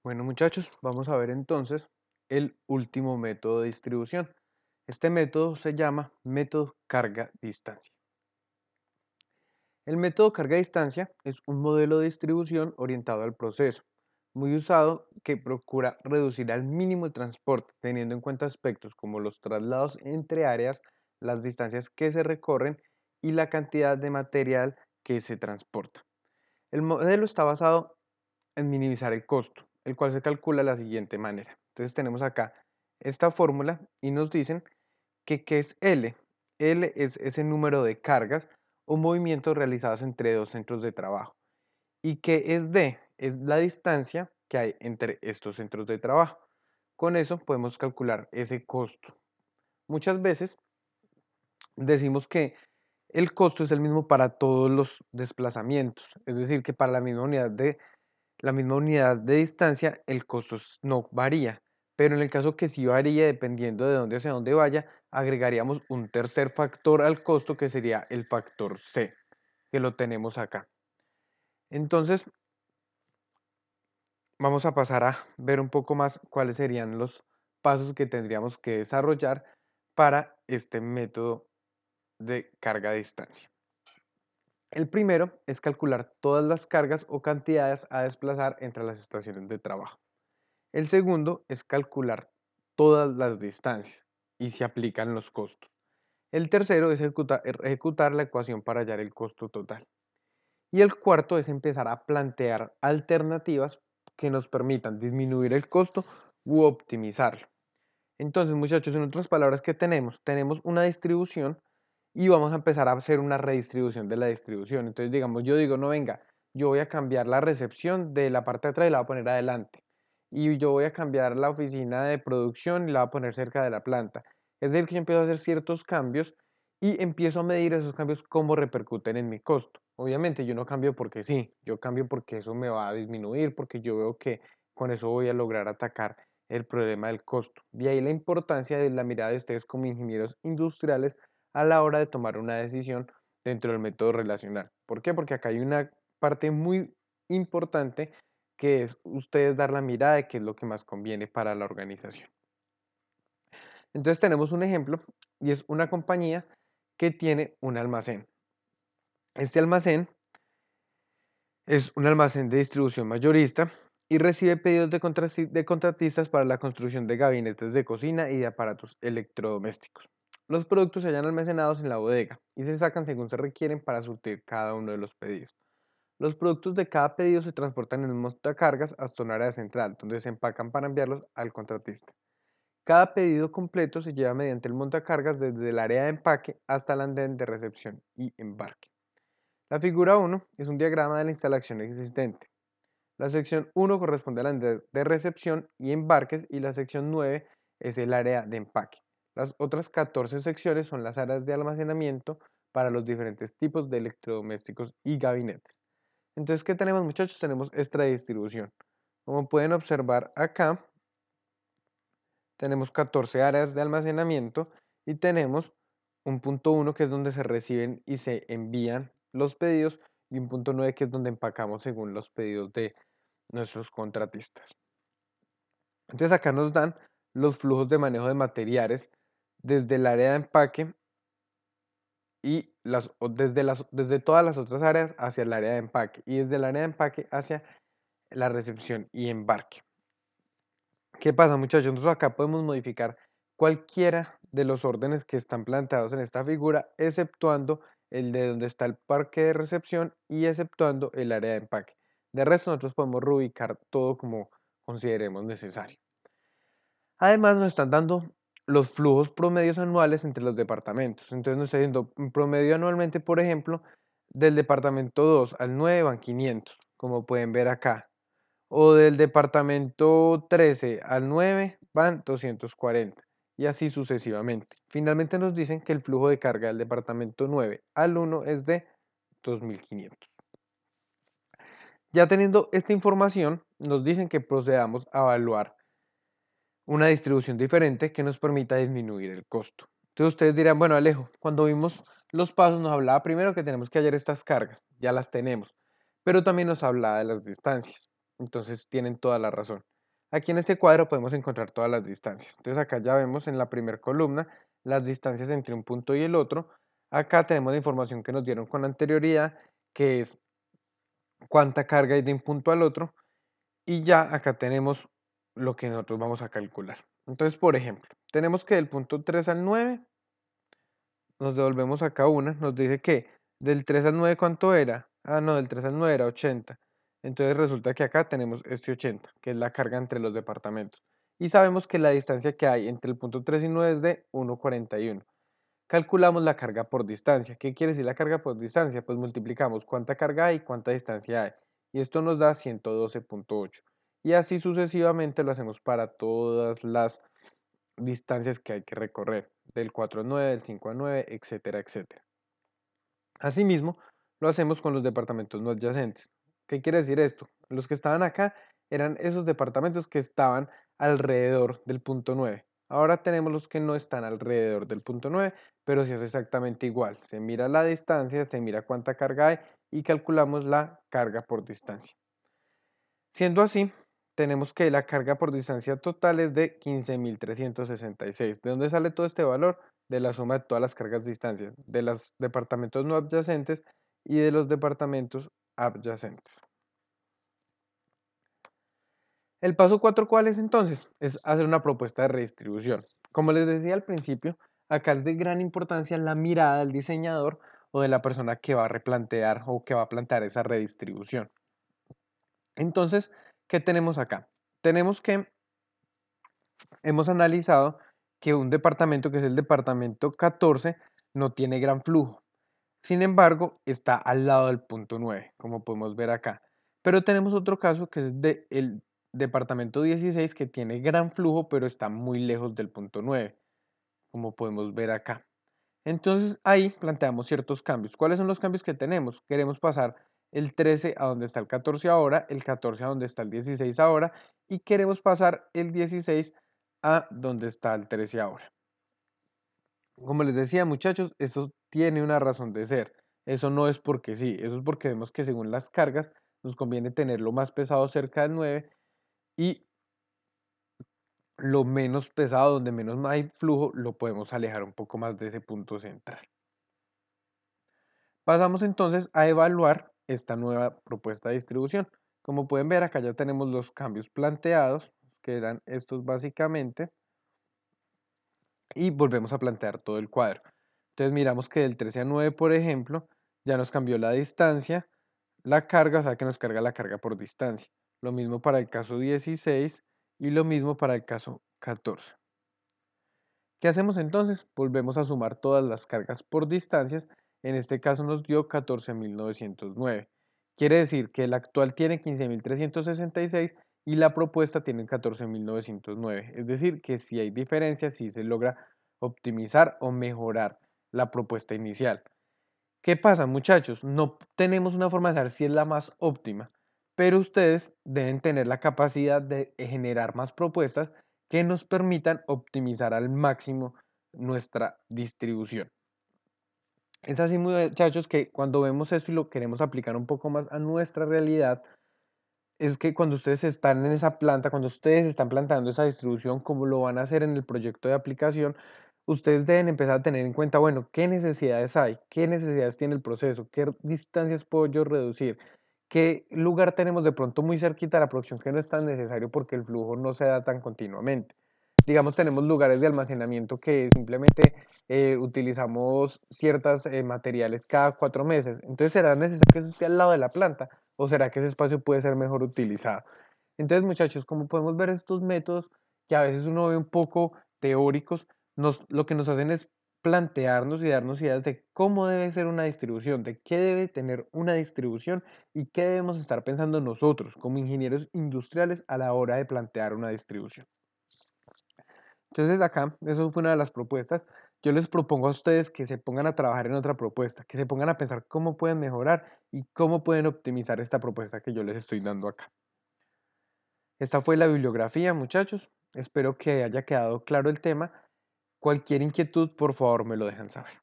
Bueno, muchachos, vamos a ver entonces el último método de distribución. Este método se llama método carga-distancia. El método carga-distancia es un modelo de distribución orientado al proceso, muy usado que procura reducir al mínimo el transporte, teniendo en cuenta aspectos como los traslados entre áreas, las distancias que se recorren y la cantidad de material que se transporta. El modelo está basado en minimizar el costo, el cual se calcula de la siguiente manera. Entonces tenemos acá esta fórmula y nos dicen que ¿qué es L? L es ese número de cargas o movimientos realizados entre dos centros de trabajo. ¿Y qué es D? Es la distancia que hay entre estos centros de trabajo. Con eso podemos calcular ese costo. Muchas veces decimos que el costo es el mismo para todos los desplazamientos, es decir, que para la misma unidad de distancia, el costo no varía, pero en el caso que sí varía dependiendo de dónde hacia dónde vaya, agregaríamos un tercer factor al costo que sería el factor C, que lo tenemos acá. Entonces, vamos a pasar a ver un poco más cuáles serían los pasos que tendríamos que desarrollar para este método de carga a distancia. El primero es calcular todas las cargas o cantidades a desplazar entre las estaciones de trabajo. El segundo es calcular todas las distancias y se aplican los costos. El tercero es ejecutar la ecuación para hallar el costo total. Y el cuarto es empezar a plantear alternativas que nos permitan disminuir el costo u optimizarlo. Entonces, muchachos, en otras palabras, ¿qué tenemos? Tenemos una distribución y vamos a empezar a hacer una redistribución de la distribución. Entonces, digamos, yo digo, no, venga, yo voy a cambiar la recepción de la parte de atrás y la voy a poner adelante. Y yo voy a cambiar la oficina de producción y la voy a poner cerca de la planta. Es decir, que yo empiezo a hacer ciertos cambios y empiezo a medir esos cambios cómo repercuten en mi costo. Obviamente, yo no cambio porque sí, yo cambio porque eso me va a disminuir, porque yo veo que con eso voy a lograr atacar el problema del costo. De ahí la importancia de la mirada de ustedes como ingenieros industriales a la hora de tomar una decisión dentro del método relacional. ¿Por qué? Porque acá hay una parte muy importante que es ustedes dar la mirada de qué es lo que más conviene para la organización. Entonces tenemos un ejemplo y es una compañía que tiene un almacén. Este almacén es un almacén de distribución mayorista y recibe pedidos de contratistas para la construcción de gabinetes de cocina y de aparatos electrodomésticos. Los productos se hallan almacenados en la bodega y se sacan según se requieren para surtir cada uno de los pedidos. Los productos de cada pedido se transportan en un montacargas hasta un área central, donde se empacan para enviarlos al contratista. Cada pedido completo se lleva mediante el montacargas desde el área de empaque hasta el andén de recepción y embarque. La figura 1 es un diagrama de la instalación existente. La sección 1 corresponde al andén de recepción y embarques y la sección 9 es el área de empaque. Las otras 14 secciones son las áreas de almacenamiento para los diferentes tipos de electrodomésticos y gabinetes. Entonces, ¿qué tenemos, muchachos? Tenemos esta distribución. Como pueden observar acá, tenemos 14 áreas de almacenamiento y tenemos un punto 1 que es donde se reciben y se envían los pedidos y un punto 9 que es donde empacamos según los pedidos de nuestros contratistas. Entonces acá nos dan los flujos de manejo de materiales desde el área de empaque y desde todas las otras áreas hacia el área de empaque y desde el área de empaque hacia la recepción y embarque. ¿Qué pasa, muchachos? Nosotros acá podemos modificar cualquiera de los órdenes que están planteados en esta figura, exceptuando el de donde está el parque de recepción y exceptuando el área de empaque. De resto, nosotros podemos reubicar todo como consideremos necesario. Además, nos están dando los flujos promedios anuales entre los departamentos. Entonces, nos está diciendo un promedio anualmente, por ejemplo, del departamento 2 al 9 van 500, como pueden ver acá. O del departamento 13 al 9 van 240 y así sucesivamente. Finalmente nos dicen que el flujo de carga del departamento 9 al 1 es de 2500. Ya teniendo esta información, nos dicen que procedamos a evaluar una distribución diferente que nos permita disminuir el costo. Entonces ustedes dirán, bueno, Alejo, cuando vimos los pasos nos hablaba primero que tenemos que hallar estas cargas, ya las tenemos, pero también nos hablaba de las distancias. Entonces tienen toda la razón. Aquí en este cuadro podemos encontrar todas las distancias. Entonces acá ya vemos en la primera columna las distancias entre un punto y el otro. Acá tenemos la información que nos dieron con anterioridad, que es cuánta carga hay de un punto al otro. Y ya acá tenemos lo que nosotros vamos a calcular. Entonces, por ejemplo, tenemos que del punto 3 al 9 nos devolvemos acá una, nos dice que del 3 al 9 ¿cuánto era? Ah, no, del 3 al 9 era 80. Entonces resulta que acá tenemos este 80, que es la carga entre los departamentos. Y sabemos que la distancia que hay entre el punto 3 y 9 es de 1,41. Calculamos la carga por distancia. ¿Qué quiere decir la carga por distancia? Pues multiplicamos cuánta carga hay y cuánta distancia hay. Y esto nos da 112,8. Y así sucesivamente lo hacemos para todas las distancias que hay que recorrer, del 4 al 9, del 5 al 9, etcétera, etcétera. Asimismo, lo hacemos con los departamentos no adyacentes. ¿Qué quiere decir esto? Los que estaban acá eran esos departamentos que estaban alrededor del punto 9. Ahora tenemos los que no están alrededor del punto 9, pero sí es exactamente igual. Se mira la distancia, se mira cuánta carga hay y calculamos la carga por distancia. Siendo así, tenemos que la carga por distancia total es de 15.366. ¿De dónde sale todo este valor? De la suma de todas las cargas de distancia, de los departamentos no adyacentes y de los departamentos adyacentes. El paso 4, ¿cuál es entonces? Es hacer una propuesta de redistribución. Como les decía al principio, acá es de gran importancia la mirada del diseñador o de la persona que va a replantear o que va a plantear esa redistribución. Entonces, ¿qué tenemos acá? Tenemos que hemos analizado que un departamento, que es el departamento 14, no tiene gran flujo. Sin embargo, está al lado del punto 9, como podemos ver acá. Pero tenemos otro caso que es del departamento 16, que tiene gran flujo, pero está muy lejos del punto 9, como podemos ver acá. Entonces ahí planteamos ciertos cambios. ¿Cuáles son los cambios que tenemos? Queremos pasar el 13 a donde está el 14 ahora, el 14 a donde está el 16 ahora y queremos pasar el 16 a donde está el 13 ahora. Como les decía, muchachos, eso tiene una razón de ser. Eso no es porque sí, eso es porque vemos que según las cargas nos conviene tenerlo más pesado cerca del 9 y lo menos pesado, donde menos hay flujo, lo podemos alejar un poco más de ese punto central. Pasamos entonces a evaluar esta nueva propuesta de distribución. Como pueden ver, acá ya tenemos los cambios planteados, que eran estos básicamente, y volvemos a plantear todo el cuadro. Entonces miramos que del 13 a 9, por ejemplo, ya nos cambió la distancia, la carga, o sea que nos carga la carga por distancia. Lo mismo para el caso 16 y lo mismo para el caso 14. ¿Qué hacemos entonces? Volvemos a sumar todas las cargas por distancias. En este caso nos dio 14.909. Quiere decir que el actual tiene 15.366 y la propuesta tiene 14.909. Es decir, que si hay diferencias, si se logra optimizar o mejorar la propuesta inicial. ¿Qué pasa, muchachos? No tenemos una forma de saber si es la más óptima, pero ustedes deben tener la capacidad de generar más propuestas que nos permitan optimizar al máximo nuestra distribución. Es así, muchachos, que cuando vemos esto y lo queremos aplicar un poco más a nuestra realidad, es que cuando ustedes están en esa planta, cuando ustedes están plantando esa distribución, como lo van a hacer en el proyecto de aplicación, ustedes deben empezar a tener en cuenta, bueno, qué necesidades hay, qué necesidades tiene el proceso, qué distancias puedo yo reducir, qué lugar tenemos de pronto muy cerquita a la producción que no es tan necesario porque el flujo no se da tan continuamente. Digamos, tenemos lugares de almacenamiento que simplemente utilizamos ciertos materiales cada 4 meses. Entonces, ¿será necesario que eso esté al lado de la planta? ¿O será que ese espacio puede ser mejor utilizado? Entonces, muchachos, como podemos ver estos métodos que a veces uno ve un poco teóricos, lo que nos hacen es plantearnos y darnos ideas de cómo debe ser una distribución, de qué debe tener una distribución y qué debemos estar pensando nosotros como ingenieros industriales a la hora de plantear una distribución. Entonces acá, eso fue una de las propuestas. Yo les propongo a ustedes que se pongan a trabajar en otra propuesta, que se pongan a pensar cómo pueden mejorar y cómo pueden optimizar esta propuesta que yo les estoy dando acá. Esta fue la bibliografía, muchachos. Espero que haya quedado claro el tema. Cualquier inquietud, por favor, me lo dejan saber.